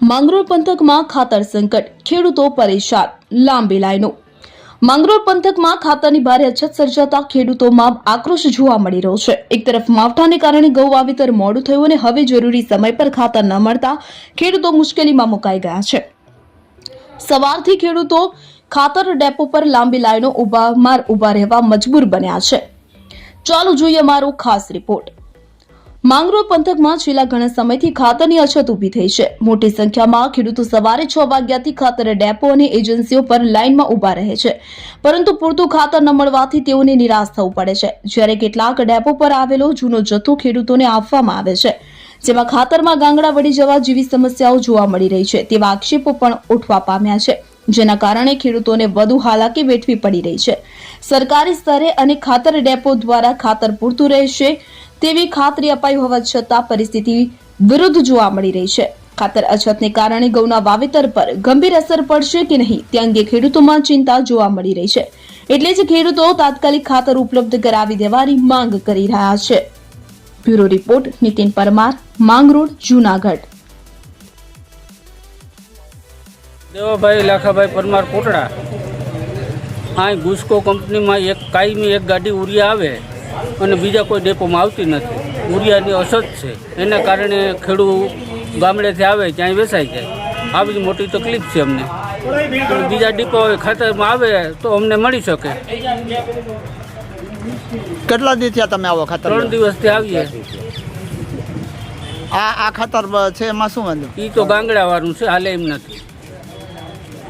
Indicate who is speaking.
Speaker 1: માંગરોળ પંથકમાં ખાતર સંકટ, ખેડૂતો પરેશાન, લાંબી લાઈનો। માંગરોળ પંથકમાં ખાતરની ભારે અછત સર્જાતા ખેડૂતોમાં આક્રોશ જોવા મળી રહ્યો છે। એક તરફ માવઠાને કારણે ઘઉં વાવેતર મોડું થયું અને હવે જરૂરી સમય પર ખાતર ન મળતા ખેડૂતો મુશ્કેલીમાં મુકાઈ ગયા છે। સવારથી ખેડૂતો ખાતર ડેપો પર લાંબી લાઈનો ઉભા રહેવા મજબૂર બન્યા છે। ચાલો જોઈએ અમારો ખાસ રિપોર્ટ। માંગરોળ પંથકમાં છેલ્લા ઘણા સમયથી ખાતરની અછત ઊભી થઈ છે। મોટી સંખ્યામાં ખેડૂતો સવારે 6 વાગ્યાથી ખાતર ડેપો અને એજન્સીઓ પર લાઇનમાં ઊભા રહે છે, પરંતુ પૂરતું ખાતર ન મળવાથી તેઓને નિરાશ થવું પડે છે। જ્યારે કેટલાક ડેપો પર આવેલો જૂનો જથ્થો ખેડૂતોને આપવામાં આવે છે, જેમાં ખાતરમાં ગાંગડા વળી જવા જેવી સમસ્યાઓ જોવા મળી રહી છે। તેવા આક્ષેપો પણ ઉઠવા પામ્યા છે, જેના કારણે ખેડૂતોને વધુ હાલાકી વેઠવી પડી રહી છે। સરકારી સ્તરે અને ખાતર ડેપો દ્વારા ખાતર પૂરતું રહેશે તેવી ખાતરી અપાઈ હોવા છતાં પરિસ્થિતિ વિરુદ્ધ જોવા મળી રહી છે। ખાતર અછતને કારણે ઘઉંના વાવેતર પર ગંભીર અસર પડશે કે નહીં તે અંગે ખેડૂતોમાં ચિંતા જોવા મળી રહી છે। એટલે જ ખેડૂતો તાત્કાલિક ખાતર ઉપલબ્ધ કરાવી દેવાની માંગ કરી રહ્યા છે। Bureau report, Nitin Parmar, Mangrol, Junagadh.
Speaker 2: દેવાભાઈ લાખાભાઈ પરમાર કોટડા। આ ગુસ્કો કંપનીમાં કાયમી એક ગાડી ઉરિયા આવે અને બીજા કોઈ ડેપોમાં આવતી નથી। ઉરિયાની અછત છે, એના કારણે ખેડૂત ગામડેથી આવે ત્યાં વેચાઈ જાય। આવી મોટી તકલીફ છે અમને। બીજા ડેપો ખાતરમાં આવે તો અમને મળી શકે।
Speaker 3: કેટલા દી થયા તમે આવો ખાતર?
Speaker 2: 3 દિવસથી આવીએ।
Speaker 3: આ ખાતર છે એમાં શું વાંધો?
Speaker 2: એ તો ગાંગડા વાળું છે, હાલે એમ નથી।